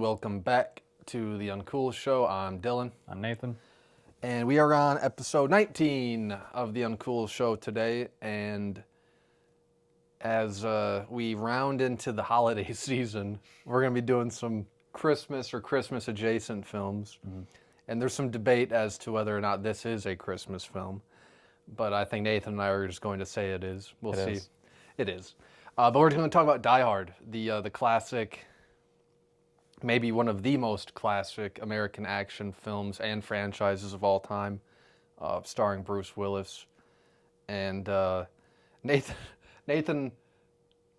Welcome back to the Uncool show. I'm Dylan. I'm Nathan. And we are on episode 19 of the Uncool show today. And as we round into the holiday season, we're going to be doing some Christmas or Christmas adjacent films. Mm-hmm. And there's some debate as to whether or not this is a Christmas film. But I think Nathan and I are just going to say it is. We'll see. It is. But we're going to talk about Die Hard, the classic, maybe one of the most classic American action films and franchises of all time, starring Bruce Willis. And Nathan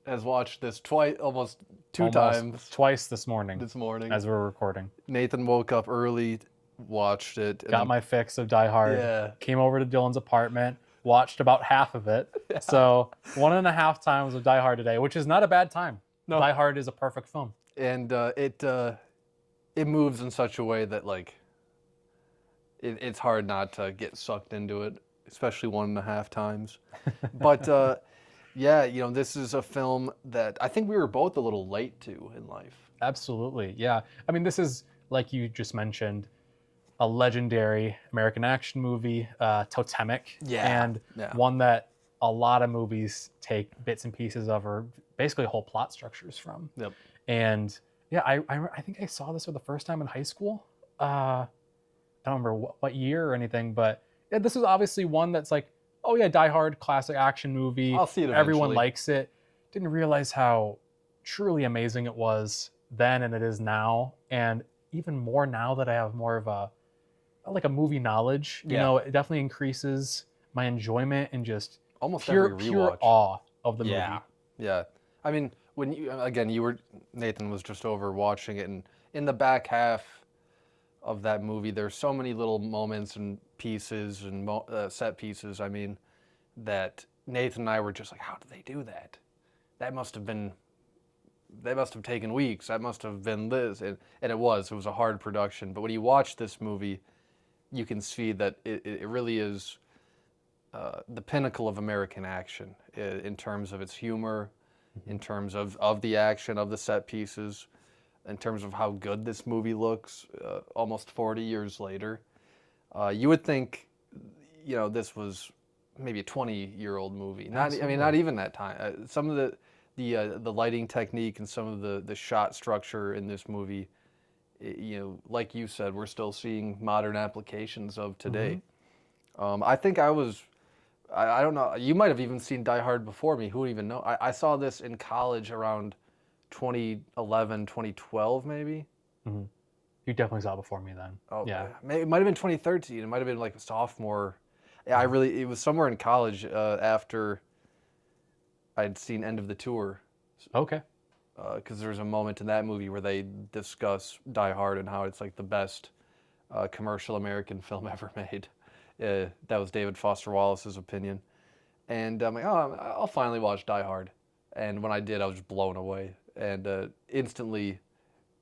has watched this almost two times. Twice this morning. As we're recording. Nathan woke up early, watched it. Got my fix of Die Hard. Yeah. Came over to Dylan's apartment, watched about half of it. Yeah. So 1.5 times of Die Hard today, which is not a bad time. No. Die Hard is a perfect film. And it moves in such a way that it's hard not to get sucked into it, especially 1.5 times. But yeah, this is a film that I think we were both a little late to in life. Absolutely, yeah. I mean, this is, like you just mentioned, a legendary American action movie, totemic, and one that a lot of movies take bits and pieces of, or basically whole plot structures from. Yep. And yeah, I think I saw this for the first time in high school. I don't remember what year or anything, but yeah, this is obviously one that's like, oh yeah, Die Hard, classic action movie. I'll see it eventually. Everyone likes it. Didn't realize how truly amazing it was then and it is now, and even more now that I have more of a movie knowledge. You know, it definitely increases my enjoyment and just almost pure awe of the movie. Yeah. I mean, when Nathan was just over watching it, and in the back half of that movie, there's so many little moments and pieces and set pieces, that Nathan and I were just like, how did they do that? They must have taken weeks. That must have been this. And it was a hard production. But when you watch this movie, you can see that it really is the pinnacle of American action in terms of its humor, in terms of the action, of the set pieces, in terms of how good this movie looks almost 40 years later. You would think, this was maybe a 20-year-old movie. Not even that time. Some of the lighting technique and some of the shot structure in this movie, like you said, we're still seeing modern applications of today. Mm-hmm. I think I don't know, you might have even seen Die Hard before me. Who would even know? I saw this in college around 2011, 2012 maybe. Mm-hmm. You definitely saw it before me then. Oh, yeah. It might have been 2013. It might have been like a sophomore. Yeah, it was somewhere in college after I'd seen End of the Tour. Okay. Because there's a moment in that movie where they discuss Die Hard and how it's like the best commercial American film ever made. That was David Foster Wallace's opinion. And I'm like, I'll finally watch Die Hard. And when I did, I was just blown away. And instantly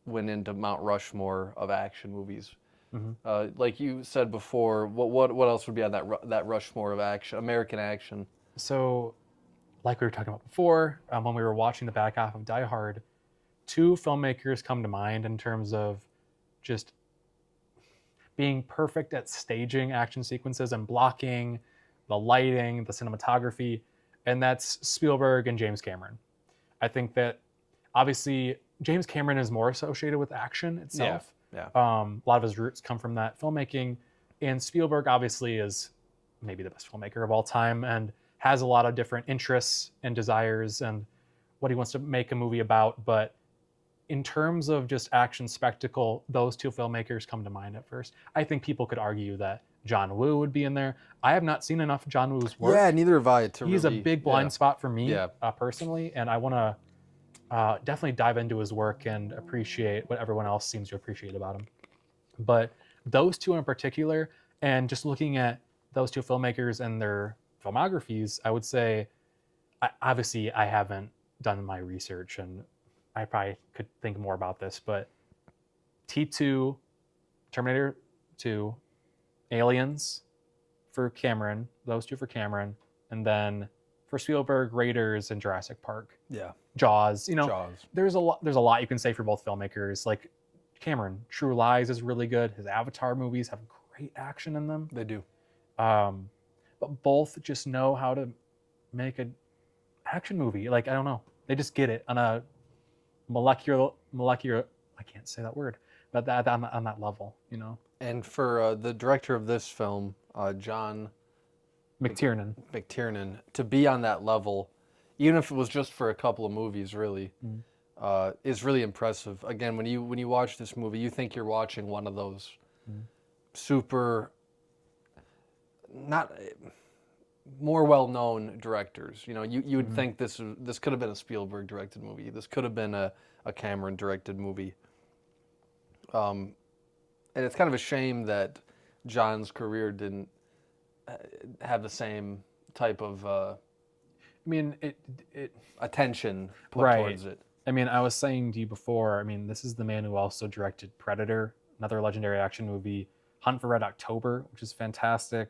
went into Mount Rushmore of action movies. Mm-hmm. Like you said before, what else would be on that Rushmore of action, American action? So, like we were talking about before, when we were watching the back half of Die Hard, 2 filmmakers come to mind in terms of just being perfect at staging action sequences and blocking, the lighting, the cinematography, and that's Spielberg and James Cameron. I think that obviously James Cameron is more associated with action itself. Yeah. A lot of his roots come from that filmmaking, and Spielberg obviously is maybe the best filmmaker of all time and has a lot of different interests and desires and what he wants to make a movie about. But in terms of just action spectacle, those 2 filmmakers come to mind at first. I think people could argue that John Woo would be in there. I have not seen enough of John Woo's work. Yeah, neither have I. He's a big blind spot for me personally, and I want to definitely dive into his work and appreciate what everyone else seems to appreciate about him. But those 2 in particular, and just looking at those 2 filmmakers and their filmographies, I would say, obviously I haven't done my research and I probably could think more about this, but T2, Terminator 2, Aliens for Cameron, those 2 for Cameron, and then for Spielberg, Raiders and Jurassic Park. Yeah. Jaws. Jaws. There's a lot you can say for both filmmakers. Like Cameron, True Lies is really good. His Avatar movies have great action in them. They do. But both just know how to make an action movie. Like, I don't know. They just get it on a molecular. I can't say that word, but on that level, you know. And for the director of this film, John McTiernan, to be on that level, even if it was just for a couple of movies, really, is really impressive. Again, when you watch this movie, you think you're watching one of those super, not more well-known directors. You know, you would think this could have been a Spielberg directed movie. This could have been a Cameron directed movie. And it's kind of a shame that John's career didn't have the same type of attention put towards it. I mean, I was saying to you before, I mean, this is the man who also directed Predator, another legendary action movie, Hunt for Red October, which is fantastic.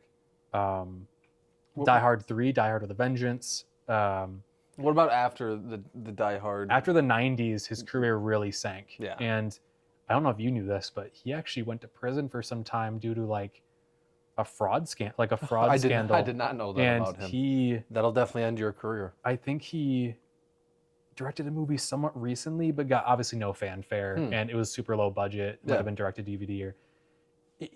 Die Hard 3, Die Hard with a Vengeance. What about after the Die Hard? After the 90s, his career really sank. Yeah. And I don't know if you knew this, but he actually went to prison for some time due to like a fraud scandal. I did not know that about him. That'll definitely end your career. I think he directed a movie somewhat recently, but got obviously no fanfare, and it was super low budget. Might have been directed DVD, or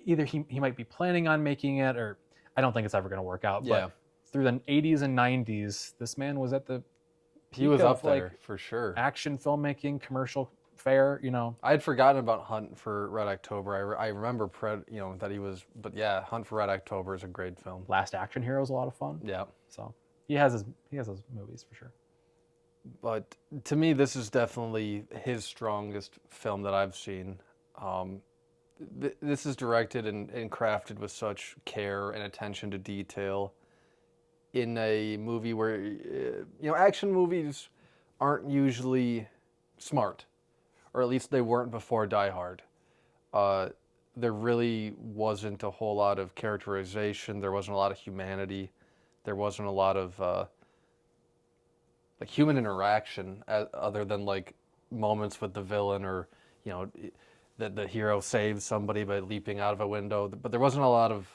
either he might be planning on making it, or I don't think it's ever going to work out. Yeah. But through the 80s and 90s, this man was at the he was up there for sure. Action filmmaking, commercial fare, you know. I had forgotten about Hunt for Red October. I remember that he was, but yeah, Hunt for Red October is a great film. Last Action Hero is a lot of fun. Yeah. So he has his movies for sure. But to me, this is definitely his strongest film that I've seen. This is directed and crafted with such care and attention to detail in a movie where, action movies aren't usually smart, or at least they weren't before Die Hard. There really wasn't a whole lot of characterization. There wasn't a lot of humanity. There wasn't a lot of human interaction other than like moments with the villain, or that the hero saves somebody by leaping out of a window. But there wasn't a lot of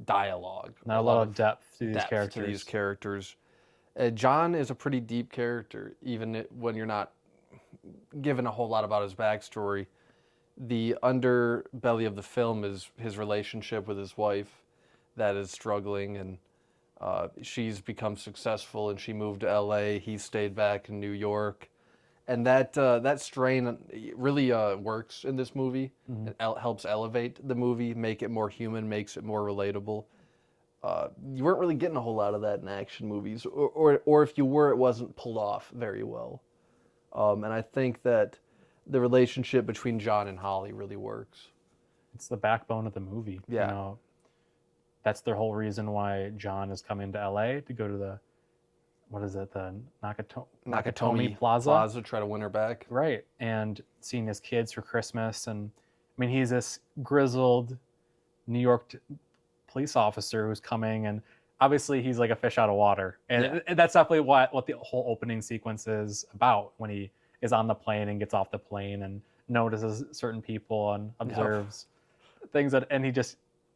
dialogue. Not a lot of depth to these characters. John is a pretty deep character, even when you're not given a whole lot about his backstory. The underbelly of the film is his relationship with his wife that is struggling, and she's become successful and she moved to LA. He stayed back in New York. And that strain really works in this movie. It helps elevate the movie, make it more human, makes it more relatable. You weren't really getting a whole lot of that in action movies, or if you were, it wasn't pulled off very well. And I think that the relationship between John and Holly really works. It's the backbone of the movie. Yeah. You know, that's the whole reason why John is coming to LA to go to the, the Nakatomi Plaza, try to win her back. Right. And seeing his kids for Christmas. And I mean, he's this grizzled New York police officer who's coming, and obviously he's like a fish out of water. And that's definitely what the whole opening sequence is about, when he is on the plane and gets off the plane and notices certain people and observes things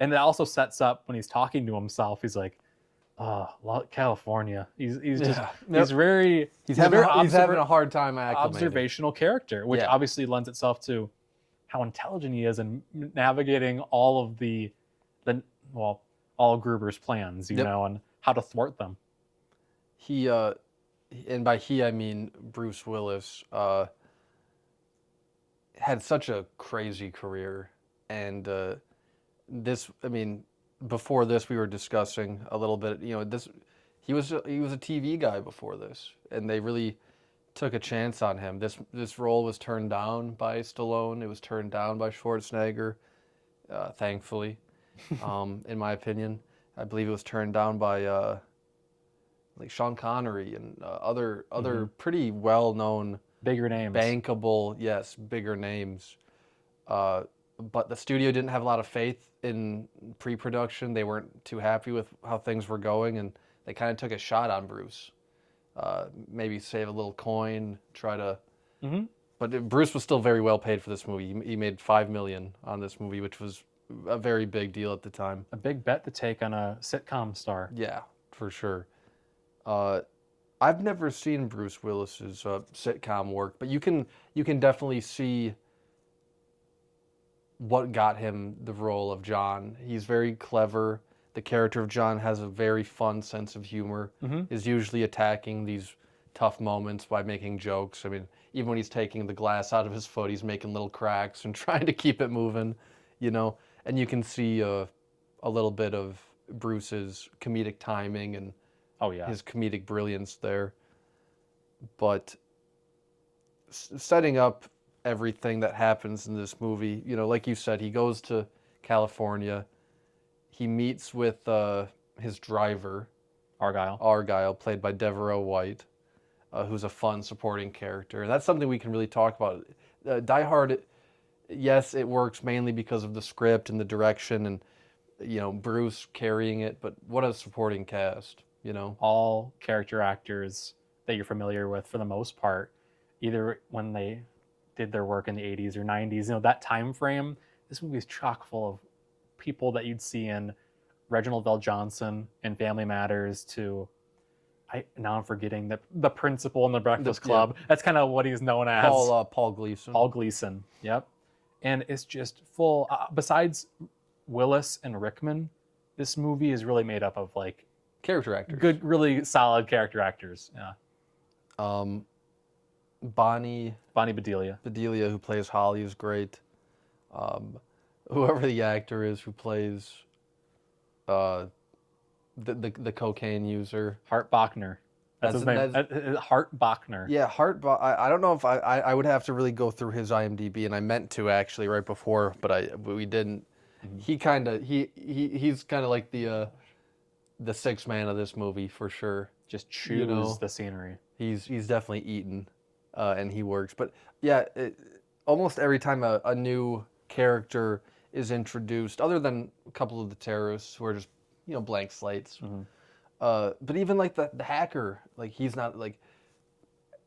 and it also sets up when he's talking to himself. He's like, California. He's having a hard time acclimating. Observational character, which obviously lends itself to how intelligent he is in navigating all of all Gruber's plans, you know, and how to thwart them. He, and by he I mean Bruce Willis, had such a crazy career, and before this we were discussing a little bit, he was a TV guy before this, and they really took a chance on him. This role was turned down by Stallone. It was turned down by Schwarzenegger, thankfully, in my opinion. I believe it was turned down by like Sean Connery and other pretty well-known, bigger names, bankable, bigger names. But the studio didn't have a lot of faith in pre-production. They weren't too happy with how things were going, and they kind of took a shot on Bruce. Maybe save a little coin, try to But Bruce was still very well paid for this movie. He made $5 million on this movie, which was a very big deal at the time. A big bet to take on a sitcom star. Yeah, for sure. I've never seen Bruce Willis's sitcom work, but you can definitely see what got him the role of John. He's very clever. The character of John has a very fun sense of humor. Is usually attacking these tough moments by making jokes. I mean, even when he's taking the glass out of his foot, he's making little cracks and trying to keep it moving, you know. And you can see a little bit of Bruce's comedic timing and his comedic brilliance there. But setting up everything that happens in this movie, you know, like you said, he goes to California. He meets with his driver, Argyle, played by Devereaux White, who's a fun supporting character. And that's something we can really talk about. Die Hard, yes, it works mainly because of the script and the direction and, you know, Bruce carrying it, but what a supporting cast, you know? All character actors that you're familiar with for the most part, either when they did their work in the 80s or 90s, you know, that time frame, this movie is chock full of people that you'd see in Reginald VelJohnson in Family Matters to now I'm forgetting the principal in the Breakfast Club. Yeah. That's kind of what he's known as. Paul Gleason. Paul Gleason. Yep. And it's just full. Besides Willis and Rickman, this movie is really made up of like character actors. Good, really solid character actors. Yeah. Bonnie Bedelia. Bedelia, who plays Holly, is great. Whoever the actor is who plays the cocaine user. Hart Bachner. That's his name. Hart Bachner. Yeah, I don't know if I would have to really go through his IMDb, and I meant to actually right before, but we didn't. He's kind of like the sixth man of this movie for sure. Just chews the scenery. He's definitely eaten, and he works. But yeah, almost every time a new character is introduced, other than a couple of the terrorists who are just blank slates. But even like the hacker, like he's not like.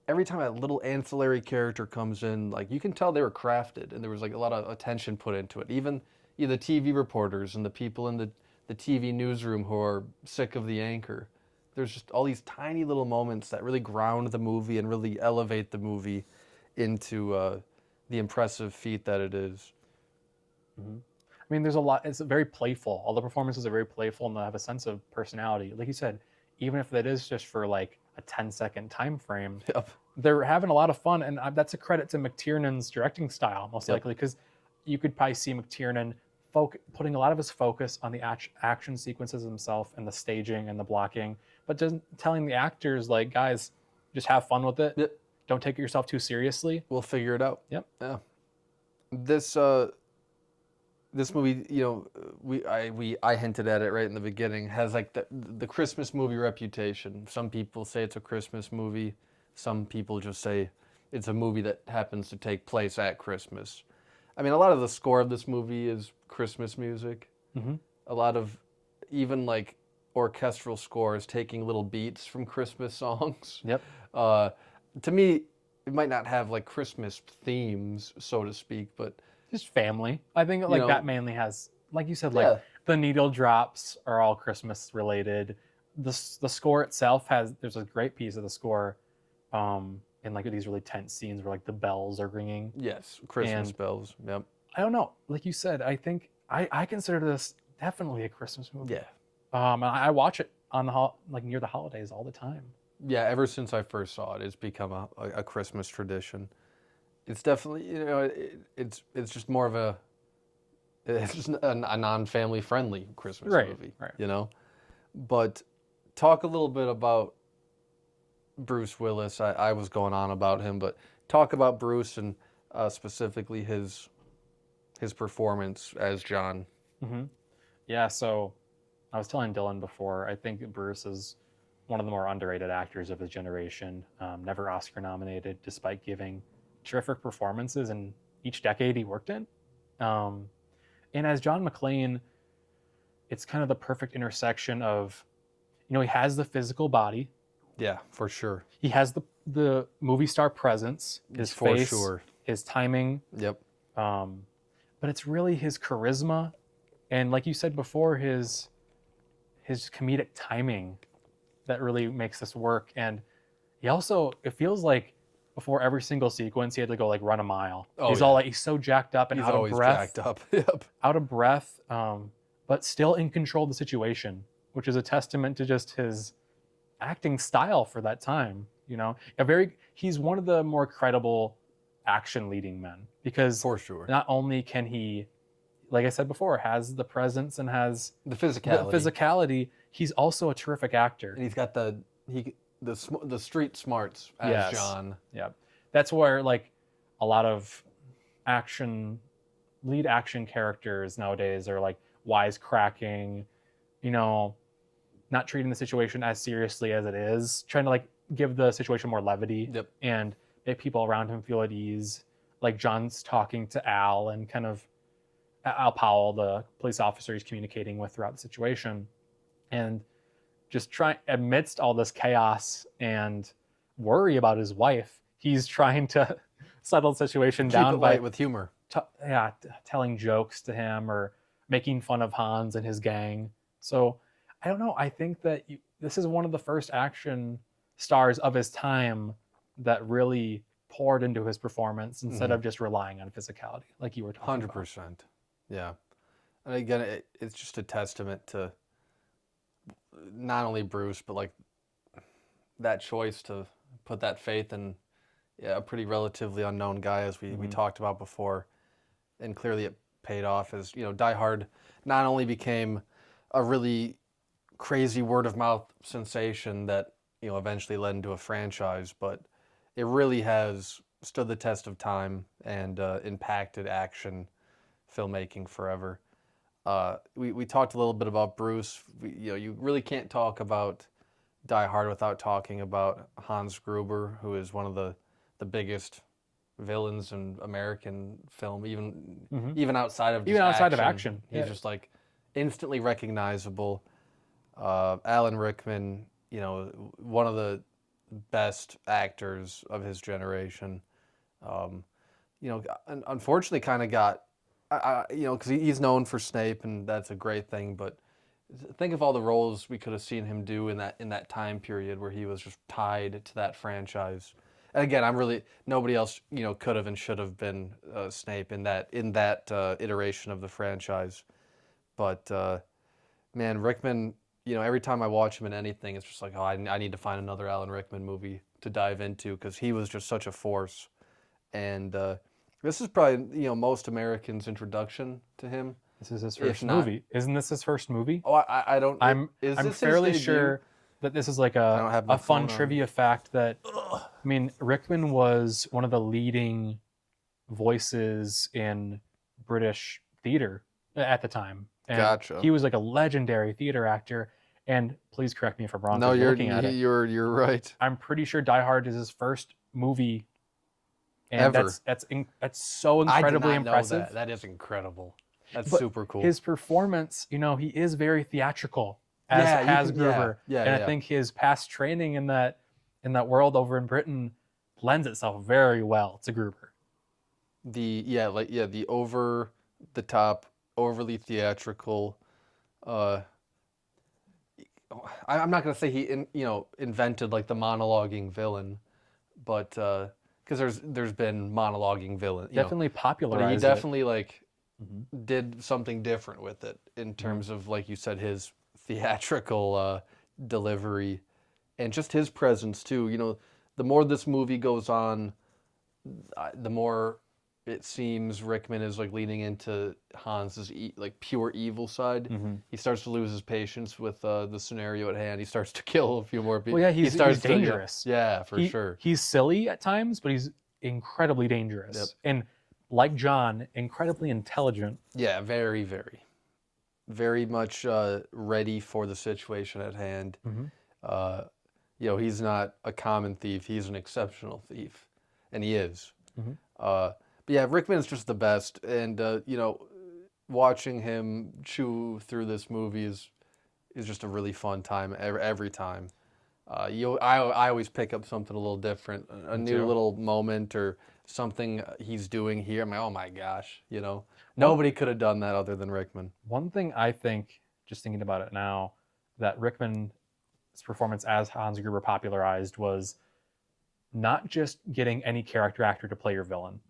Every time a little ancillary character comes in, like you can tell they were crafted, and there was like a lot of attention put into it. Even the TV reporters and the people in the TV newsroom who are sick of the anchor. There's just all these tiny little moments that really ground the movie and really elevate the movie into the impressive feat that it is. I mean, there's a lot. It's very playful. All the performances are very playful and they have a sense of personality. Like you said, even if that is just for like a 10-second time frame, they're having a lot of fun. And that's a credit to McTiernan's directing style, most likely, because you could probably see McTiernan putting a lot of his focus on the action sequences himself and the staging and the blocking, but just telling the actors, like, guys, just have fun with it. Don't take yourself too seriously. We'll figure it out. Yep. Yeah. This movie, I hinted at it right in the beginning, has like the Christmas movie reputation. Some people say it's a Christmas movie. Some people just say it's a movie that happens to take place at Christmas. I mean, a lot of the score of this movie is Christmas music. A lot of even like orchestral scores taking little beats from Christmas songs. Yep. To me, it might not have like Christmas themes, so to speak, but just family. I think like that mainly has, like you said, like the needle drops are all Christmas related. The score itself there's a great piece of the score in like these really tense scenes where like the bells are ringing. Yes, Christmas bells. Yep. I don't know. Like you said, I think I consider this definitely a Christmas movie. Yeah. And I watch it on like near the holidays all the time. Yeah, ever since I first saw it, it's become a Christmas tradition. It's definitely, it's just more of it's just a non-family friendly Christmas movie, right. But talk a little bit about Bruce Willis. I was going on about him, but talk about Bruce and specifically his performance as John. Yeah, so I was telling Dylan before, I think Bruce is one of the more underrated actors of his generation. Never Oscar nominated, despite giving terrific performances in each decade he worked in. And as John McClane, it's kind of the perfect intersection of, he has the physical body. Yeah, for sure. He has the movie star presence, his For face, sure. his timing. Yep. But it's really his charisma, and like you said before, his comedic timing that really makes this work. And he also, it feels like before every single sequence, he had to go like run a mile. Oh, he's yeah. all like, he's so jacked up and He's out of always breath, jacked up. Yep. out of breath, but still in control of the situation, which is a testament to just his acting style for that time. You know, he's one of the more credible action leading men, because For sure. not only can he, like I said before, has the presence and has The physicality. he's also a terrific actor. And he's got the street smarts as John. Yeah, that's where like a lot of lead action characters nowadays are like wisecracking, you know, not treating the situation as seriously as it is, trying to like give the situation more levity. Yep. And make people around him feel at ease. Like John's talking to Al, and kind of Al Powell, the police officer he's communicating with throughout the situation, and just trying amidst all this chaos and worry about his wife, he's trying to settle the situation down by with humor. Telling jokes to him or making fun of Hans and his gang. So I don't know. I think that this is one of the first action stars of his time that really poured into his performance instead of just relying on physicality, like you were talking 100%. Yeah. And again, it's just a testament to not only Bruce, but like that choice to put that faith in a pretty relatively unknown guy, as we talked about before. And clearly it paid off, as, you know, Die Hard not only became a really crazy word of mouth sensation that, you know, eventually led into a franchise, but it really has stood the test of time and impacted action filmmaking forever. We talked a little bit about Bruce. You really can't talk about Die Hard without talking about Hans Gruber, who is one of the biggest villains in American film, even outside of action. He's just like instantly recognizable. Alan Rickman, you know, one of the best actors of his generation. You know, unfortunately, kind of got, you know, because he's known for Snape, and that's a great thing. But think of all the roles we could have seen him do in that time period where he was just tied to that franchise. And again, nobody else, you know, could have and should have been Snape in that iteration of the franchise. But man, Rickman, you know, every time I watch him in anything, it's just like, oh, I need to find another Alan Rickman movie to dive into, because he was just such a force. And this is probably, you know, most Americans' introduction to him. This is his first movie. Isn't this his first movie? Oh, I don't. I'm fairly sure that this is like a fun trivia fact that, I mean, Rickman was one of the leading voices in British theater at the time. And gotcha. He was like a legendary theater actor. And please correct me if I'm wrong. No, you're right. I'm pretty sure Die Hard is his first movie. And ever. That's so incredibly impressive. That is incredible. That's but super cool. His performance, you know, he is very theatrical as Gruber. I think his past training in that world over in Britain lends itself very well to Gruber. The over the top, overly theatrical. I'm not gonna say he invented like the monologuing villain, but because there's been monologuing villain. Definitely popularized. But he definitely did something different with it in terms of, like you said, his theatrical delivery and just his presence too. You know, the more this movie goes on, the more it seems Rickman is like leaning into Hans's like pure evil side. He starts to lose his patience with the scenario at hand. He starts to kill a few more people. Well, yeah, he's dangerous. Sure. He's silly at times, but he's incredibly dangerous. Yep. And like John, incredibly intelligent. Yeah, very, very, very much ready for the situation at hand. You know, he's not a common thief. He's an exceptional thief, and he is. But yeah, Rickman's just the best, and you know, watching him chew through this movie is just a really fun time every time. I always pick up something a little different, a Me new too. little moment or something he's doing here. I'm like, oh my gosh, One nobody could have done that other than Rickman. one thing I think, just thinking about it now, that Rickman's performance as Hans Gruber popularized was not just getting any character actor to play your villain.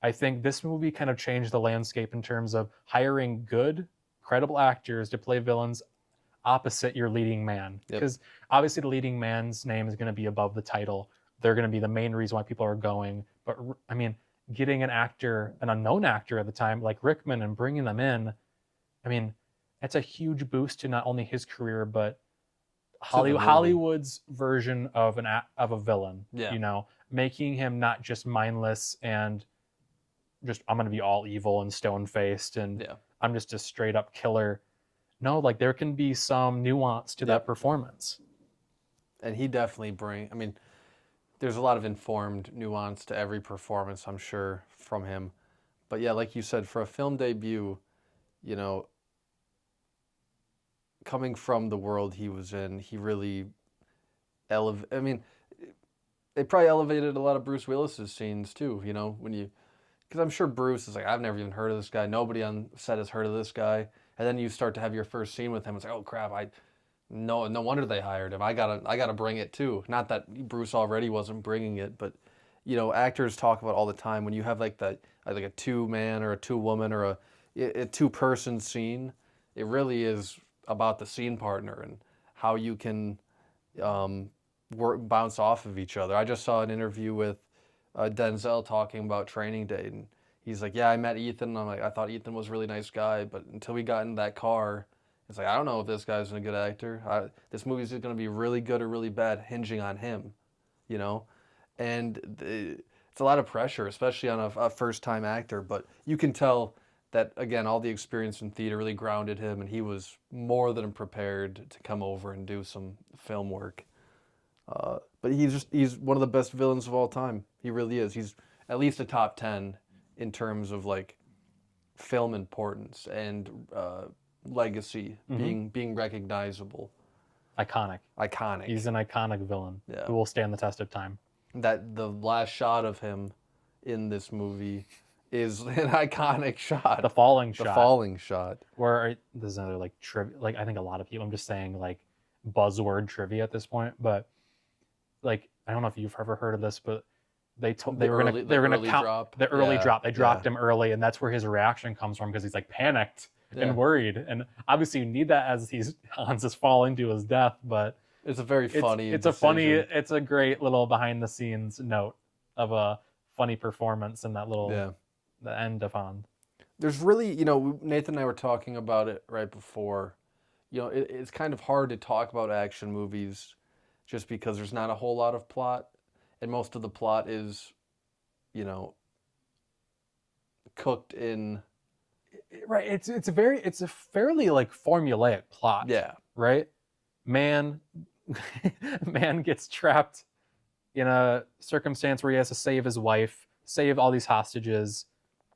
I think this movie kind of changed the landscape in terms of hiring good, credible actors to play villains opposite your leading man. Yep. Because obviously, the leading man's name is going to be above the title. They're going to be the main reason why people are going. But I mean, getting an actor, an unknown actor at the time, like Rickman, and bringing them in, I mean, that's a huge boost to not only his career, but To the movie. Hollywood's version of of a villain. Yeah. You know, making him not just mindless and just I'm gonna be all evil and stone faced and Yeah. I'm just a straight up killer. No, like there can be some nuance to that Yep. performance. And he definitely I mean, there's a lot of informed nuance to every performance, I'm sure, from him. But yeah, like you said, for a film debut, you know, coming from the world he was in, he really I mean, they probably elevated a lot of Bruce Willis's scenes too. Because I'm sure Bruce is like, I've never even heard of this guy. Nobody on set has heard of this guy. And then you start to have your first scene with him. It's like, oh crap, no wonder they hired him. I gotta bring it too. Not that Bruce already wasn't bringing it, but actors talk about all the time when you have like a 2-man or a 2-woman or a 2-person scene. It really is about the scene partner and how you can bounce off of each other. I just saw an interview with Denzel talking about Training Day, and he's like, "Yeah, I met Ethan. I'm like, I thought Ethan was a really nice guy, but until we got in that car, it's like I don't know if this guy's a good actor. This movie's going to be really good or really bad, hinging on him, you know." And it's a lot of pressure, especially on a first-time actor. But you can tell that again, all the experience in theater really grounded him, and he was more than prepared to come over and do some film work. But he's one of the best villains of all time. He really is. He's at least a top 10 in terms of like film importance and legacy, being recognizable. Iconic. Iconic. He's an iconic villain who will stand the test of time. That the last shot of him in this movie is an iconic shot. The falling shot. The falling shot. Where there's another like trivia. Like I think a lot of people. I'm just saying like buzzword trivia at this point, but like I don't know if you've ever heard of this, but they were gonna count drop. the early drop. They dropped him early, and that's where his reaction comes from because he's like panicked and worried. And obviously you need that as Hans is falling to his death, but it's a very funny. It's a great little behind the scenes note of a funny performance in that little the end of Hans. There's really, Nathan and I were talking about it right before. It's kind of hard to talk about action movies just because there's not a whole lot of plot, and most of the plot is, cooked in. Right. It's a fairly like formulaic plot. Yeah. Right. Man gets trapped in a circumstance where he has to save his wife, save all these hostages.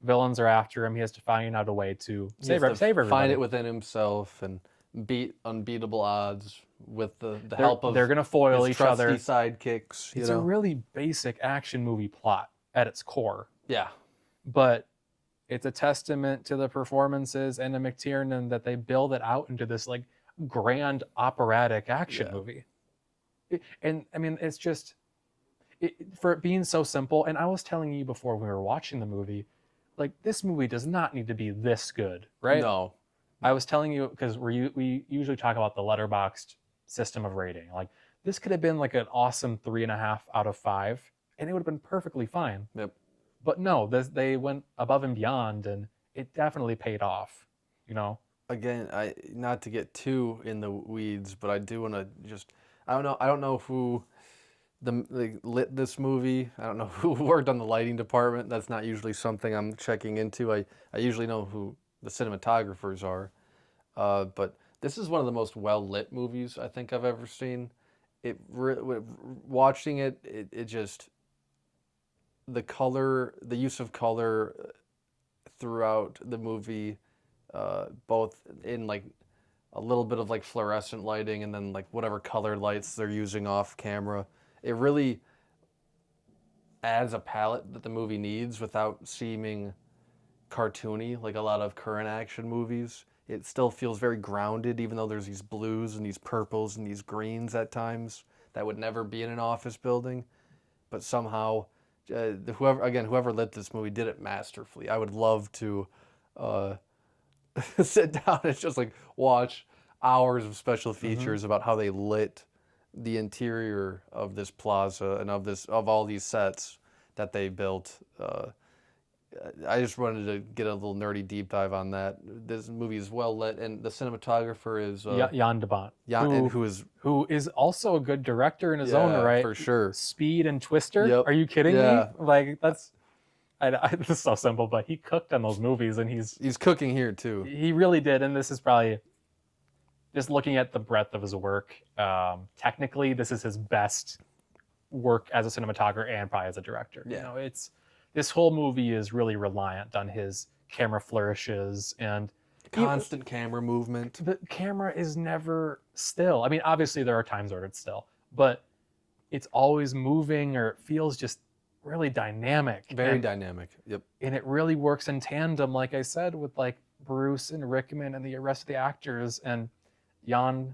Villains are after him. He has to find out a way to save everybody. Find it within himself and beat unbeatable odds with the help of. They're gonna foil his each other. Sidekicks. It's a really basic action movie plot at its core. Yeah. But it's a testament to the performances and to McTiernan that they build it out into this like grand operatic action movie. And I mean, it's just for it being so simple. And I was telling you before we were watching the movie, like this movie does not need to be this good, right? No. I was telling you because we usually talk about the letterboxed system of rating. Like this could have been like an awesome 3.5 out of 5, and it would have been perfectly fine. Yep. But no, they went above and beyond, and it definitely paid off. Again, not to get too in the weeds, but I do want to just I don't know who lit this movie. I don't know who worked on the lighting department. That's not usually something I'm checking into. I usually know who the cinematographers are, but this is one of the most well lit movies I think I've ever seen. Watching it just the use of color throughout the movie, both in like a little bit of like fluorescent lighting, and then like whatever colored lights they're using off camera. It really adds a palette that the movie needs without seeming cartoony like a lot of current action movies. It still feels very grounded, even though there's these blues and these purples and these greens at times that would never be in an office building. But somehow, whoever lit this movie did it masterfully. I would love to uh, sit down and just like watch hours of special features about how they lit the interior of this plaza and of all these sets that they built. I just wanted to get a little nerdy deep dive on that. This movie is well lit, and the cinematographer is Jan de Bont, who is also a good director in his own right. For sure. Speed and Twister. Yep. Are you kidding me? Like that's. This is so simple, but he cooked on those movies, and he's cooking here too. He really did, and this is probably just looking at the breadth of his work. Technically, this is his best work as a cinematographer and probably as a director. Yeah. This whole movie is really reliant on his camera flourishes and constant camera movement. The camera is never still. I mean, obviously there are times where it's still, but it's always moving, or it feels just really dynamic. Very dynamic. Yep. And it really works in tandem, like I said, with like Bruce and Rickman and the rest of the actors. And Jan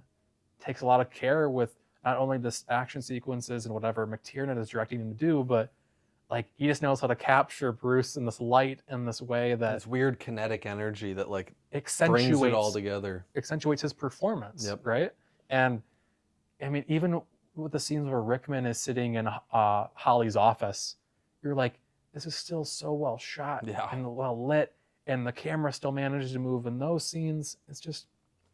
takes a lot of care with not only this action sequences and whatever McTiernan is directing him to do, but like he just knows how to capture Bruce in this light in this way that this weird kinetic energy that like accentuates brings it all together, accentuates his performance. Yep. Right. And I mean, even with the scenes where Rickman is sitting in Holly's office, you're like, this is still so well shot and well lit, and the camera still manages to move in those scenes. It's just.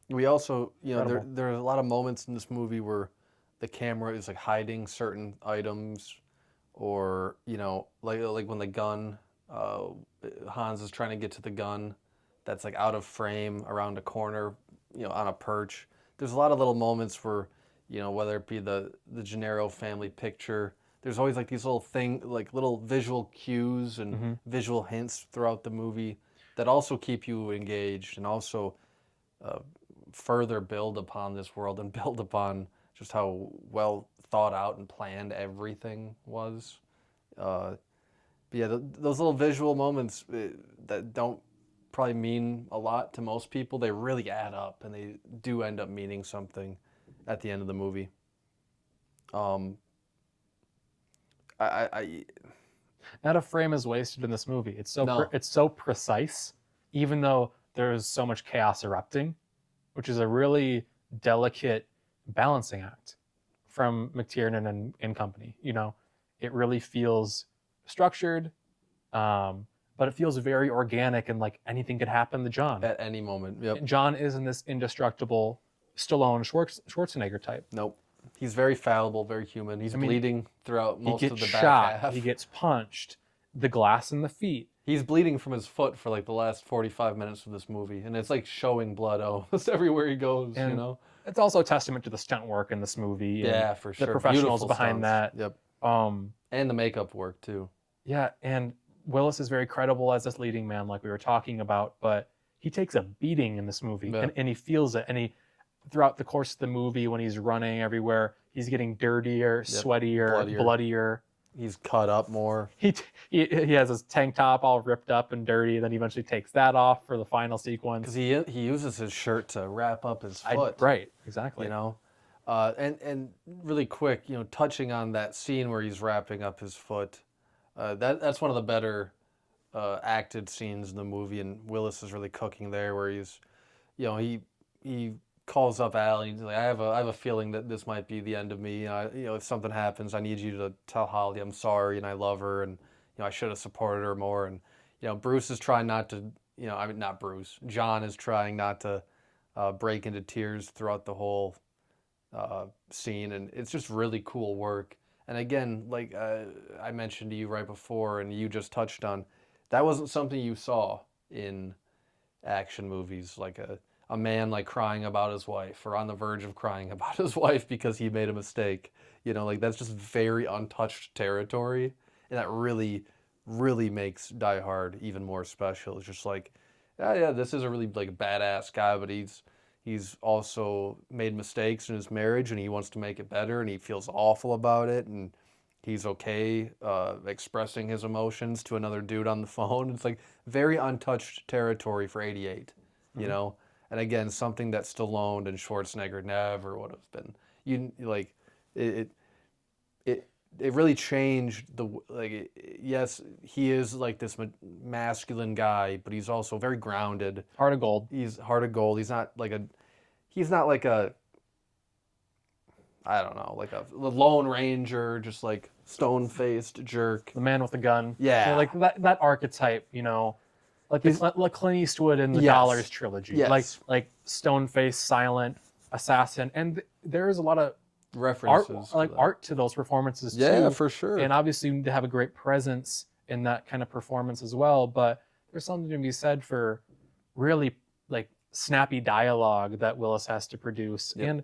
We also, there are a lot of moments in this movie where the camera is like hiding certain items. Or, like when the gun, Hans is trying to get to the gun that's like out of frame around a corner, on a perch. There's a lot of little moments where, whether it be the Gennaro family picture, there's always like these little visual cues and visual hints throughout the movie that also keep you engaged and also further build upon this world and build upon just how well thought out and planned everything was. But yeah, those little visual moments that don't probably mean a lot to most people, they really add up, and they do end up meaning something at the end of the movie. Not a frame is wasted in this movie. It's so precise, even though there's so much chaos erupting, which is a really delicate balancing act from McTiernan and company. It really feels structured, but it feels very organic, and like anything could happen to John at any moment. Yep. John isn't this indestructible Stallone Schwarzenegger type. Nope. He's very fallible, very human. He's bleeding throughout most of the back half. He gets punched. The glass in the feet. He's bleeding from his foot for like the last 45 minutes of this movie, and it's like showing blood almost everywhere he goes. And it's also a testament to the stunt work in this movie. Yeah, for sure. The professionals behind that. Yep. And the makeup work too. Yeah, and Willis is very credible as this leading man, like we were talking about, but he takes a beating in this movie, and he feels it. And throughout the course of the movie, when he's running everywhere, he's getting dirtier, sweatier, bloodier. He's cut up more. He has his tank top all ripped up and dirty, and then he eventually takes that off for the final sequence. Because he uses his shirt to wrap up his foot. Right, exactly. And really quick, touching on that scene where he's wrapping up his foot, that's one of the better acted scenes in the movie, and Willis is really cooking there, where he's, he calls up Al, and he's like, I have a feeling that this might be the end of me. If something happens, I need you to tell Holly I'm sorry and I love her, and I should have supported her more. And Bruce is trying not to, not Bruce. John is trying not to break into tears throughout the whole scene, and it's just really cool work. And again, like I mentioned to you right before, and you just touched on, that wasn't something you saw in action movies, like a man like crying about his wife, or on the verge of crying about his wife because he made a mistake. Like that's just very untouched territory, and that really, really makes Die Hard even more special. It's just like, yeah, this is a really like badass guy, but he's he's also made mistakes in his marriage and he wants to make it better and he feels awful about it and he's okay expressing his emotions to another dude on the phone. It's like very untouched territory for 88, you know? And again, something that Stallone and Schwarzenegger never would have been. You like it it it really changed yes, he is like this masculine guy, but he's also very grounded. Heart of gold. He's heart of gold. He's not like a I don't know, like a Lone Ranger, just like stone-faced jerk. The man with the gun. Yeah. Like that archetype, like Clint Eastwood in the Dollars trilogy. Yes. Like stone-faced, silent assassin. And there's a lot of references art to those performances too. Yeah, for sure. And obviously you need to have a great presence in that kind of performance as well. But there's something to be said for really like snappy dialogue that Willis has to produce. Yep. And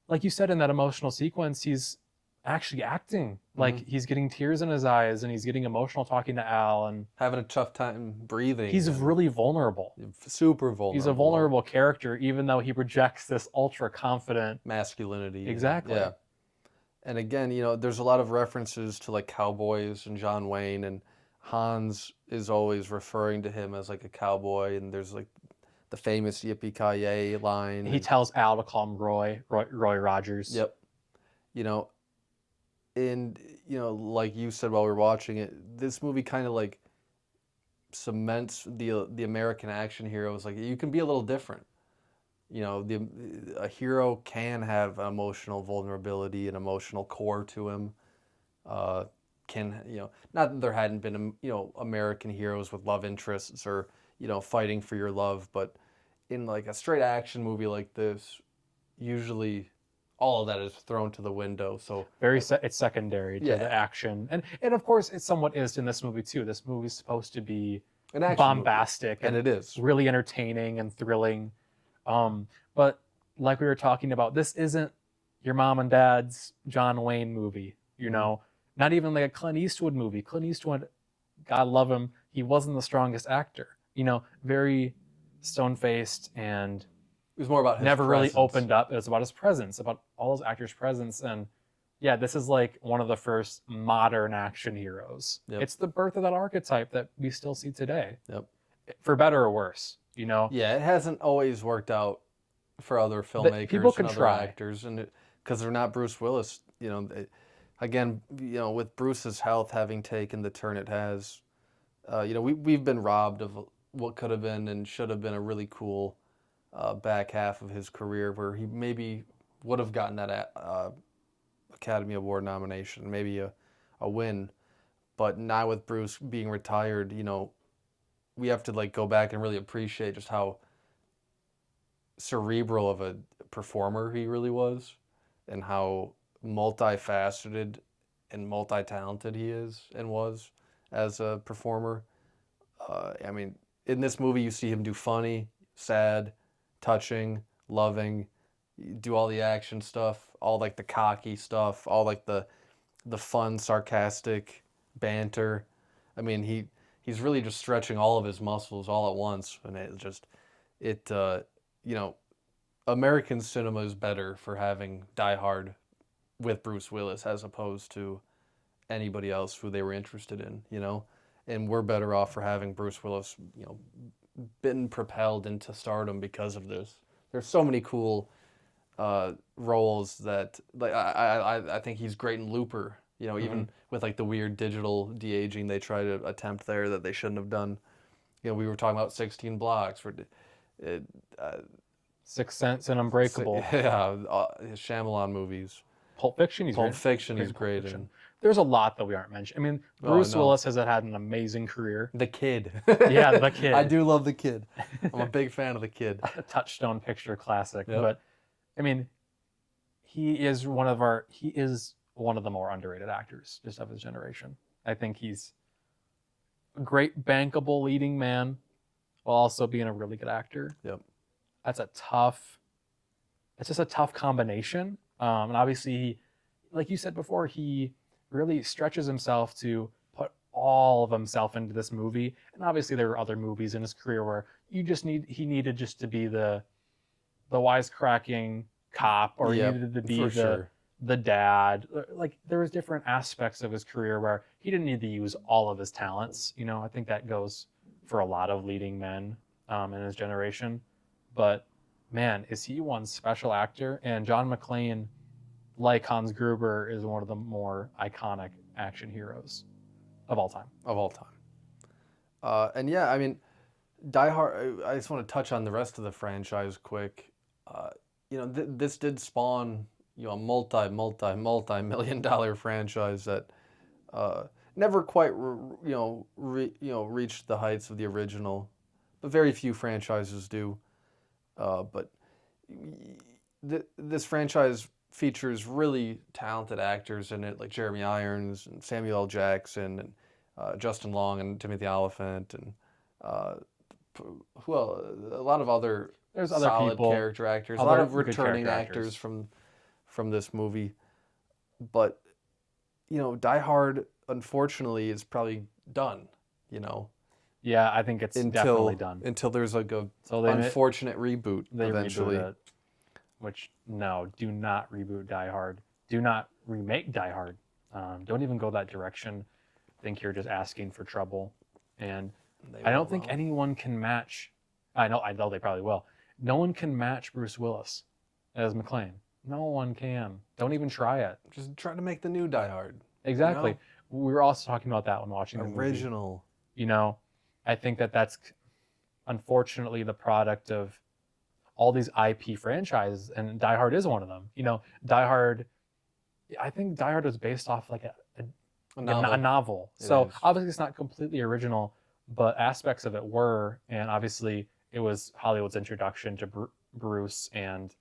like you said, in that emotional sequence, he's actually acting. Like he's getting tears in his eyes and he's getting emotional talking to Al and having a tough time breathing. He's really vulnerable. Super vulnerable. He's a vulnerable character, even though he projects this ultra confident masculinity. Exactly. Yeah. And again, there's a lot of references to like cowboys and John Wayne, and Hans is always referring to him as like a cowboy, and there's like the famous Yippee line. He tells Al to call him Roy Rogers. Yep. And like you said while we were watching it, this movie kind of like cements the American action heroes. Like you can be a little different. A hero can have emotional vulnerability and emotional core to him. Not that there hadn't been American heroes with love interests or fighting for your love, but in like a straight action movie like this, usually all of that is thrown to the window. So it's secondary to the action, and of course it somewhat is in this movie too. This movie's supposed to be an bombastic and it is really entertaining and thrilling. But like we were talking about, this isn't your mom and dad's John Wayne movie. Not even like a Clint Eastwood movie. Clint Eastwood, God love him, he wasn't the strongest actor. Very stone-faced and it was more about his never presence. Really opened up. It was about his presence, about all those actors' presence. And yeah, this is like one of the first modern action heroes. Yep. It's the birth of that archetype that we still see today. Yep. For better or worse, Yeah, it hasn't always worked out for other filmmakers people can and other try. actors, and because they're not Bruce Willis. Again, with Bruce's health having taken the turn it has, we've been robbed of what could have been and should have been a really cool back half of his career where he maybe would have gotten that Academy Award nomination, maybe a win. But now with Bruce being retired, we have to like go back and really appreciate just how cerebral of a performer he really was and how multifaceted and multi-talented he is and was as a performer. In this movie you see him do funny, sad, touching, loving, do all the action stuff, all like the cocky stuff, all like the fun, sarcastic banter. He's really just stretching all of his muscles all at once, and American cinema is better for having Die Hard with Bruce Willis as opposed to anybody else who they were interested in, and we're better off for having Bruce Willis, been propelled into stardom because of this. There's so many cool roles that like I think he's great in Looper. Even with like the weird digital de-aging they try to attempt there that they shouldn't have done. We were talking about 16 Blocks for Sixth Sense and Unbreakable. His Shyamalan movies. Pulp Fiction. He's great in. There's a lot that we aren't mentioning. Bruce Willis has had an amazing career. The Kid. Yeah, The Kid. I do love The Kid. I'm a big fan of The Kid. A touchstone picture classic. Yep. But he is one of the more underrated actors just of his generation. I think he's a great bankable leading man while also being a really good actor. Yep. It's just a tough combination. And obviously, like you said before, he really stretches himself to put all of himself into this movie. And obviously there were other movies in his career where he needed just to be the the wisecracking cop, or he Yep, needed to be for sure. the dad. Like there was different aspects of his career where he didn't need to use all of his talents. You know, I think that goes for a lot of leading men in his generation. But man, is he one special actor? And John McClane, like Hans Gruber, is one of the more iconic action heroes of all time. Of all time. And yeah, I mean, Die Hard. I just want to touch on the rest of the franchise quick. Uh, this did spawn a multi-million-dollar franchise that never quite reached the heights of the original, but very few franchises do. But this franchise features really talented actors in it, like Jeremy Irons and Samuel L. Jackson and Justin Long and Timothy Olyphant and uh, a lot of other There's other solid people, character actors, a other lot of good returning character actors from this movie. But Die Hard, unfortunately, is probably done. Yeah, I think it's definitely done. Until there's like a unfortunate reboot eventually. Rebooted it, which no, do not reboot Die Hard. Do not remake Die Hard. Don't even go that direction. I think you're just asking for trouble. And I don't think anyone can match. I know they probably will. No one can match Bruce Willis as McClane. No one can. Don't even try it. Just try to make the new Die Hard. Exactly. We were also talking about that when watching the original. Movie. I think that's unfortunately the product of all these IP franchises, and Die Hard is one of them. Die Hard. I think Die Hard was based off like a novel. So obviously it's not completely original, but aspects of it were, and obviously it was Hollywood's introduction to Bruce and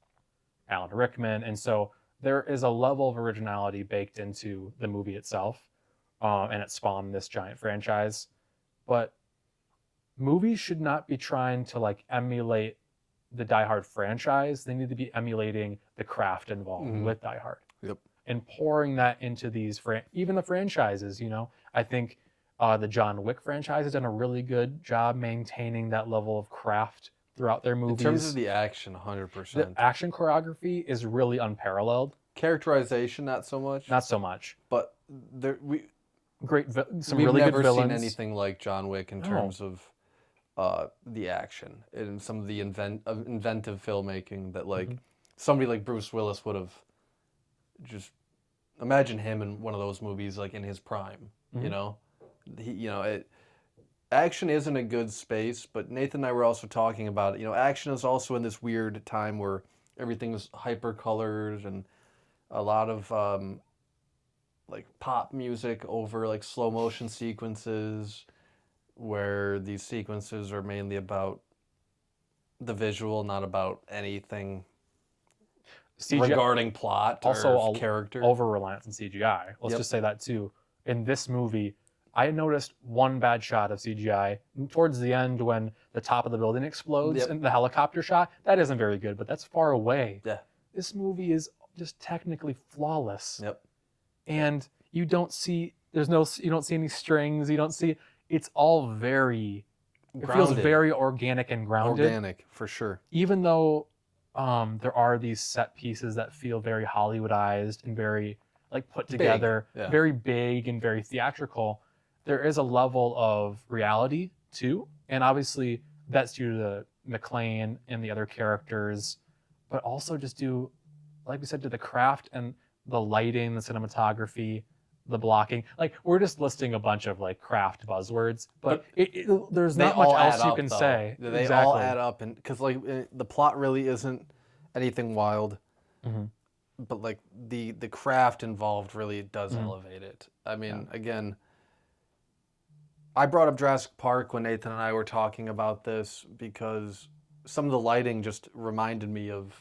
Alan Rickman, and so there is a level of originality baked into the movie itself, and it spawned this giant franchise. But movies should not be trying to like emulate the Die Hard franchise. They need to be emulating the craft involved with Die Hard. Yep. And pouring that into these even the franchises. I think the John Wick franchise has done a really good job maintaining that level of craft throughout their movies. In terms of the action, 100%. The action choreography is really unparalleled. Characterization, not so much. Not so much. But we've really good villains. Never seen anything like John Wick in terms of the action and some of the inventive filmmaking that somebody like Bruce Willis would have just imagine him in one of those movies like in his prime. Action isn't a good space, but Nathan and I were also talking about it. Action is also in this weird time where everything is hyper colored and a lot of like pop music over like slow motion sequences, where these sequences are mainly about the visual, not about anything regarding plot or character. Over-reliance on CGI. Let's just say that too. In this movie, I noticed one bad shot of CGI towards the end when the top of the building explodes and the helicopter shot. That isn't very good, but that's far away. Yeah. This movie is just technically flawless. Yep. And you don't see any strings. You don't see. It's all very. Grounded. It feels very organic and grounded. Organic, for sure. Even though there are these set pieces that feel very Hollywoodized and very like put together, very big and very theatrical, there is a level of reality too, and obviously that's due to McClane and the other characters, but also just due, like we said, to the craft and the lighting, the cinematography, the blocking. Like we're just listing a bunch of like craft buzzwords, but there's not much else you can say. They all add up, and because like the plot really isn't anything wild, but like the craft involved really does elevate it. I mean, again, I brought up Jurassic Park when Nathan and I were talking about this because some of the lighting just reminded me of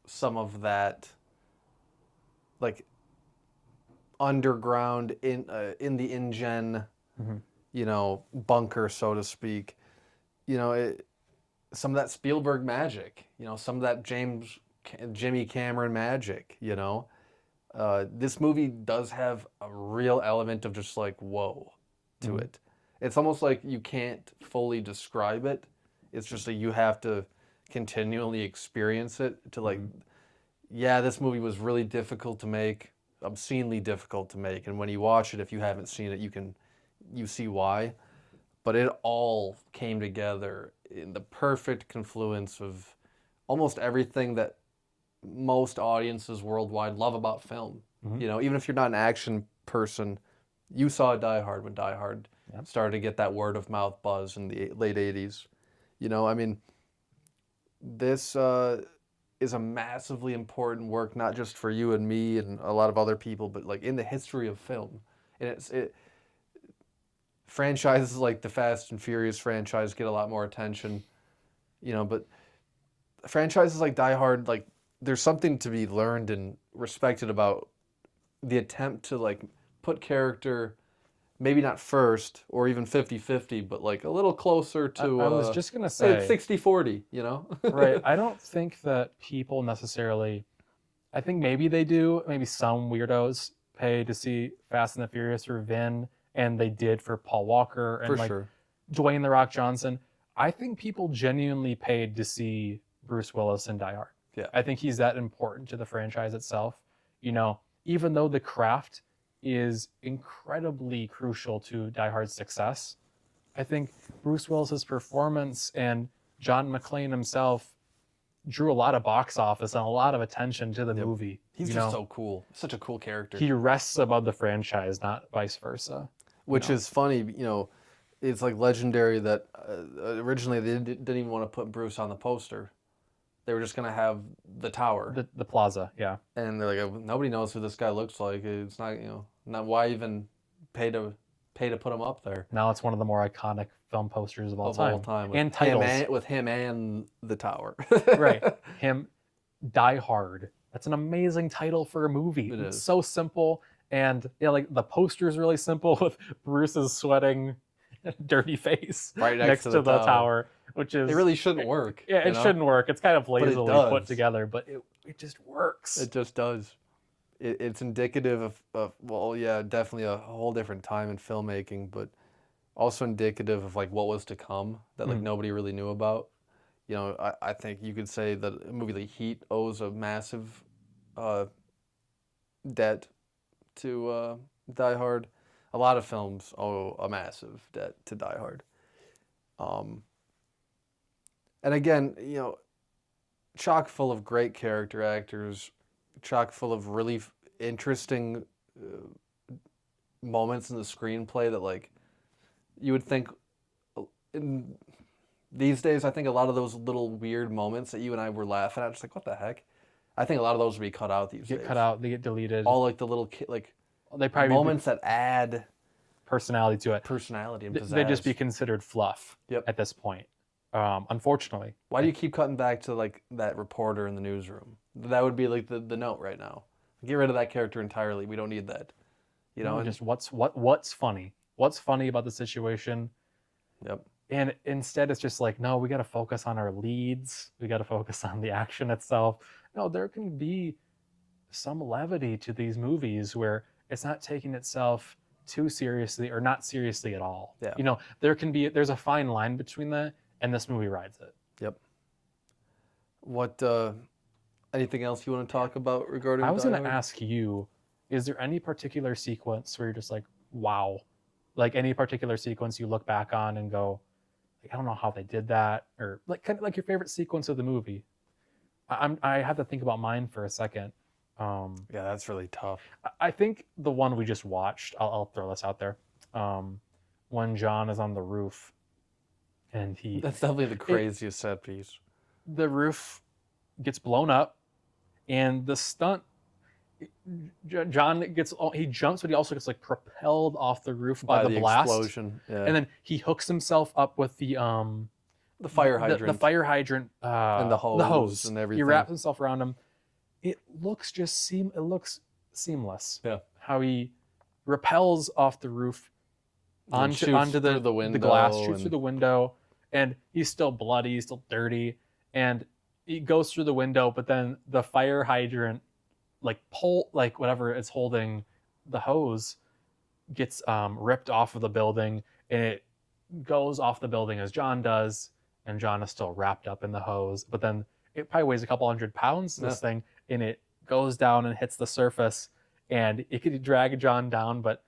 some of that, like underground in the InGen, bunker, so to speak. Some of that Spielberg magic. Some of that Jimmy Cameron magic. This movie does have a real element of just like whoa to it. It's almost like you can't fully describe it. It's just that you have to continually experience it, to like, yeah, this movie was really difficult to make, obscenely difficult to make, and when you watch it, if you haven't seen it, you see why. But it all came together in the perfect confluence of almost everything that most audiences worldwide love about film. You know, even if you're not an action person, you saw Die Hard when Die Hard started to get that word of mouth buzz in the late 80s. You know, I mean, this is a massively important work, not just for you and me and a lot of other people, but like in the history of film. And franchises like the Fast and Furious franchise get a lot more attention, you know, but franchises like Die Hard, like, there's something to be learned and respected about the attempt to like put character maybe not first or even 50-50, but like a little closer to I was just gonna say 60-40, you know. Right. I don't think that people necessarily, I think maybe they do, maybe some weirdos pay to see Fast and the Furious for Vin, and they did for Paul Walker and For like sure. Dwayne The Rock Johnson. I think people genuinely paid to see Bruce Willis in Die Hard. Yeah. I think he's that important to the franchise itself. You know, even though the craft is incredibly crucial to Die Hard's success, I think Bruce Willis's performance and John McClane himself drew a lot of box office and a lot of attention to the movie. He's just so cool. Such a cool character. He rests above the franchise, not vice versa. Which is funny, you know, it's like legendary that originally they didn't even want to put Bruce on the poster. They were just going to have the tower. The plaza, yeah. And they're like, nobody knows who this guy looks like. It's not, you know, not why even pay to put him up there. Now it's one of the more iconic film posters of all time. And titles. With him and the tower. Right. Him, Die Hard. That's an amazing title for a movie. It's so simple. And yeah, like the poster is really simple with Bruce's sweating, dirty face right next to the tower. Which is, it really shouldn't work. Yeah, it shouldn't work. It's kind of lazily put together, but it just works. It just does. It's indicative of, well, yeah, definitely a whole different time in filmmaking, but also indicative of like what was to come that like nobody really knew about. You know, I think you could say that a movie like Heat owes a massive debt to Die Hard. A lot of films owe a massive debt to Die Hard. And again, you know, chock full of great character actors, chock full of really interesting moments in the screenplay that, like, you would think these days, I think a lot of those little weird moments that you and I were laughing at, just like, what the heck? I think a lot of those would be cut out these days. Get cut out, they get deleted. All like the little they probably moments that add personality to it. Personality and pizzazz. They'd just be considered fluff at this point. Unfortunately. Why do you keep cutting back to like that reporter in the newsroom? That would be like the note right now. Get rid of that character entirely. We don't need that. You know, just what's funny? What's funny about the situation? Yep. And instead it's just like, no, we got to focus on our leads. We got to focus on the action itself. No, there can be some levity to these movies where it's not taking itself too seriously or not seriously at all. Yeah. You know, there's a fine line between that, and this movie rides it. Yep. What, anything else you want to talk about regarding I was going to ask you, is there any particular sequence where you're just like, wow, like any particular sequence you look back on and go, like, I don't know how they did that, or like kind of like your favorite sequence of the movie? I have to think about mine for a second. Yeah, that's really tough. I think the one we just watched, I'll throw this out there. When John is on the roof and that's definitely the craziest set piece. The roof gets blown up and the stunt, John he jumps, but he also gets like propelled off the roof by the blast explosion. Yeah. And then he hooks himself up with the fire hydrant, the fire hydrant, and the hose and everything. He wraps himself around him. It looks it looks seamless. Yeah. How he rappels off the roof onto the window, the glass, shoots through the window, and he's still bloody, he's still dirty, and he goes through the window, but then the fire hydrant, like whatever is holding the hose, gets ripped off of the building, and it goes off the building as John does, and John is still wrapped up in the hose. But then it probably weighs a couple 100 pounds, this thing, and it goes down and hits the surface, and it could drag John down, but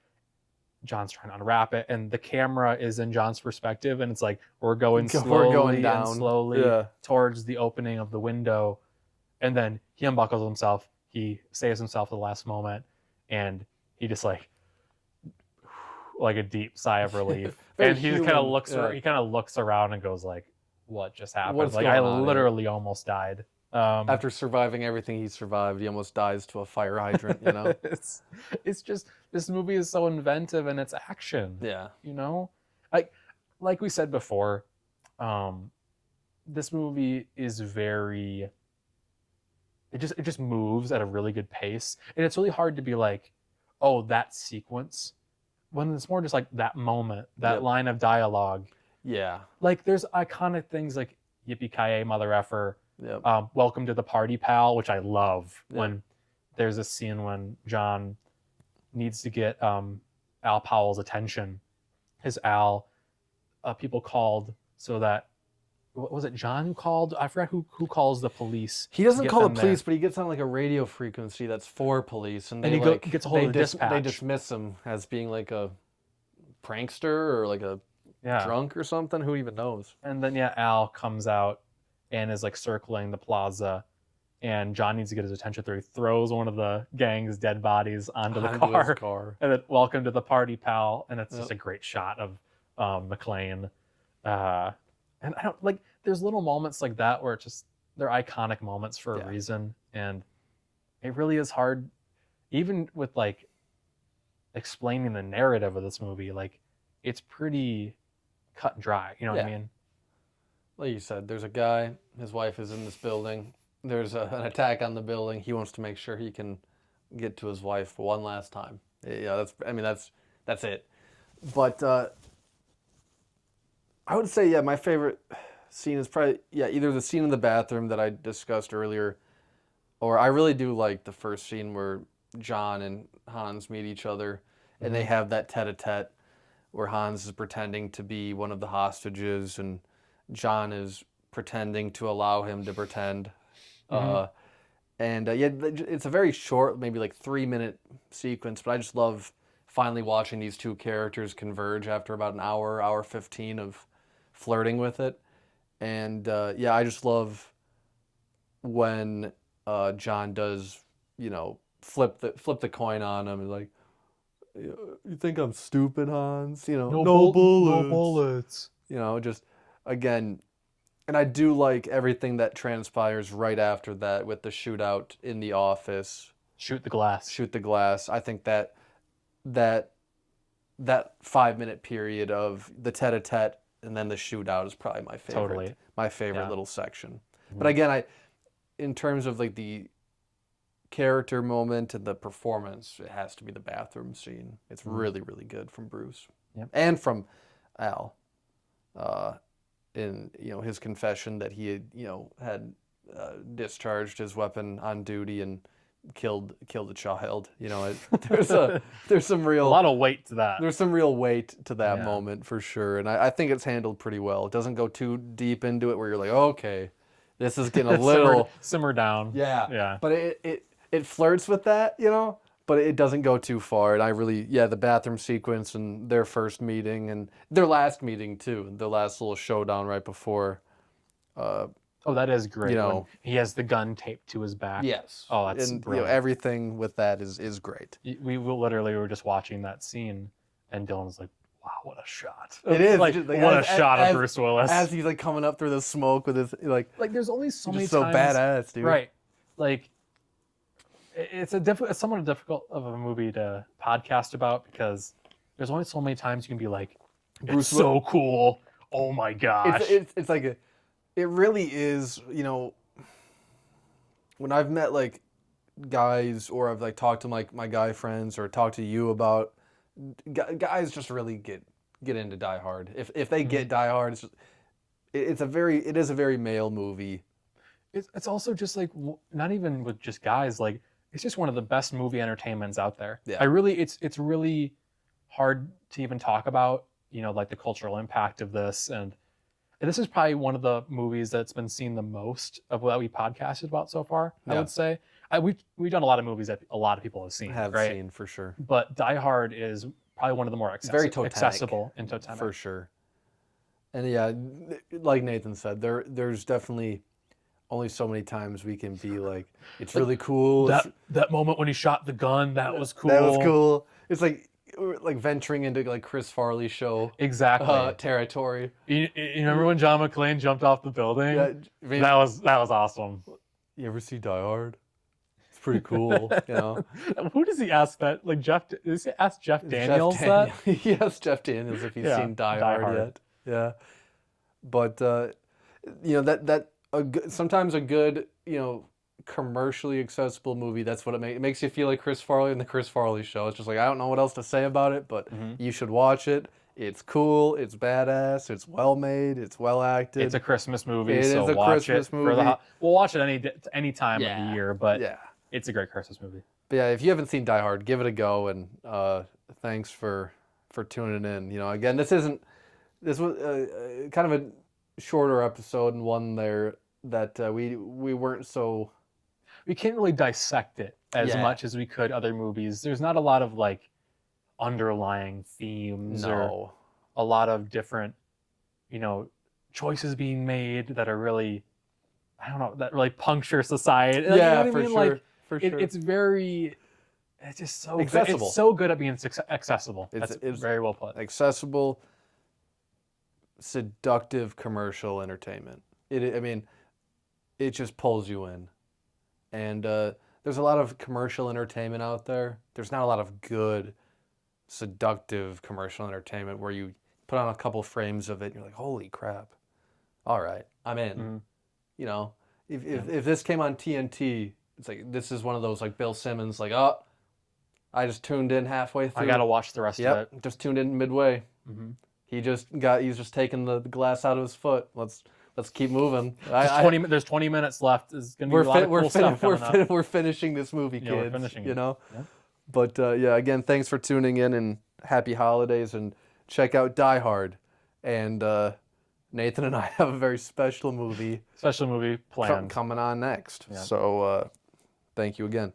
John's trying to unwrap it, and the camera is in John's perspective, and it's like we're going slowly and slowly towards the opening of the window, and then he unbuckles himself, he saves himself at the last moment, and he just like a deep sigh of relief, and he kind of looks he kind of looks around and goes like, "What just happened?" What's like I literally almost died. After surviving everything he survived, he almost dies to a fire hydrant, you know? It's just, this movie is so inventive in its action. Yeah. You know? Like we said before, this movie is very... It just moves at a really good pace. And it's really hard to be like, oh, that sequence. When it's more just like that moment, that line of dialogue. Yeah. Like, there's iconic things like, yippee-ki-yay, mother effer. Welcome to the party, pal, which I love. When there's a scene when John needs to get Al Powell's attention. His Al, people called so that, was it John who called? I forgot who calls the police. He doesn't call the police, but he gets on like a radio frequency that's for police, and they gets a hold of the dispatch. They dismiss him as being like a prankster or like a drunk or something. Who even knows? And then Al comes out and is like circling the plaza, and John needs to get his attention through. He throws one of the gang's dead bodies onto the car. And then, welcome to the party, pal. And it's just a great shot of McClane. And I don't like, there's little moments like that where it's just, they're iconic moments for a reason. And it really is hard, even with like explaining the narrative of this movie, like it's pretty cut and dry. You know what I mean? Like you said, there's a guy, his wife is in this building. There's an attack on the building. He wants to make sure he can get to his wife one last time. Yeah, that's it. But I would say, my favorite scene is probably, either the scene in the bathroom that I discussed earlier, or I really do like the first scene where John and Hans meet each other, and they have that tete-a-tete where Hans is pretending to be one of the hostages, and John is pretending to allow him to pretend. It's a very short, maybe like 3-minute sequence, but I just love finally watching these two characters converge after about an hour 15 of flirting with it. And I just love when John does, flip the coin on him and like, you think I'm stupid, Hans? No bullets. Just again, and I do like everything that transpires right after that with the shootout in the office. Shoot the glass. I think that 5-minute period of the tete-a-tete and then the shootout is probably my favorite. Totally. My favorite little section. But again, in terms of like the character moment and the performance, it has to be the bathroom scene. It's really, really good from Bruce. And from Al. In his confession that he had discharged his weapon on duty and killed a child. There's some real, a lot of weight to that. There's some real weight to that moment for sure, and I think it's handled pretty well. It doesn't go too deep into it where you're like, okay, this is getting a little simmer down. Yeah. But it flirts with that, but it doesn't go too far. And I really, the bathroom sequence and their first meeting and their last meeting too, the last little showdown right before. That is great. When he has the gun taped to his back. Yes. Oh, that's brilliant. Everything with that is great. We were just watching that scene, and Dylan was like, "Wow, what a shot!" It is like what a shot of Bruce Willis as he's like coming up through the smoke with his like. There's only so many so times. Badass, dude. Right. Like, it's somewhat difficult of a movie to podcast about because there's only so many times you can be like, "It's so cool! Oh my gosh!" It's like it really is, when I've met like guys or I've like talked to like my guy friends or talked to you about guys just really get into Die Hard. If they get Die Hard, it is a very male movie. It's also just like not even with just guys, like it's just one of the best movie entertainments out there. Yeah. It's really hard to even talk about, like the cultural impact of this, and this is probably one of the movies that's been seen the most of what we podcasted about so far. I Yeah. would say we've done a lot of movies that a lot of people have seen, right? Seen for sure. But Die Hard is probably one of the more Very accessible and totemic. For sure. And yeah, like Nathan said, there's definitely only so many times we can be like, it's really cool. That moment when he shot the gun, that was cool. That was cool. It's like venturing into like Chris Farley show territory. You remember when John McClane jumped off the building? Yeah, I mean, that was awesome. You ever see Die Hard? It's pretty cool, you know. Who does he ask that? Like does he ask Jeff Daniels that? He asked Jeff Daniels if he's seen Die Hard yet. Yeah, but you know sometimes a good, you know, commercially accessible movie, that's what it makes you feel like Chris Farley in the Chris Farley show. It's just like, I don't know what else to say about it, but you should watch it. It's cool, it's badass, it's well made, it's well acted. It's a Christmas movie, We'll watch it any time of the year, but it's a great Christmas movie. But yeah, if you haven't seen Die Hard, give it a go, and thanks for tuning in. You know, again, this was kind of a shorter episode, and one there that we weren't so... We can't really dissect it as much as we could other movies. There's not a lot of like underlying themes or a lot of different, you know, choices being made that are really, I don't know, that really puncture society. Yeah, you know what for I mean? sure. Like, for sure. It's just so accessible. Good. It's so good at being accessible. It's very well put. Accessible, seductive commercial entertainment. I mean, it just pulls you in. And there's a lot of commercial entertainment out there. There's not a lot of good, seductive commercial entertainment where you put on a couple frames of it and you're like, holy crap. All right, I'm in. Mm-hmm. You know, if this came on TNT, it's like, this is one of those like Bill Simmons, like, oh, I just tuned in halfway through. I got to watch the rest of it. Just tuned in midway. Mm-hmm. He's just taking the glass out of his foot. Let's keep moving. There's 20 minutes left. There's going to be a lot of cool stuff coming up. We're finishing this movie, kids. We're finishing it. You know? Yeah. But again, thanks for tuning in, and happy holidays, and check out Die Hard. And Nathan and I have a very special movie planned. coming on next. Yeah. So thank you again.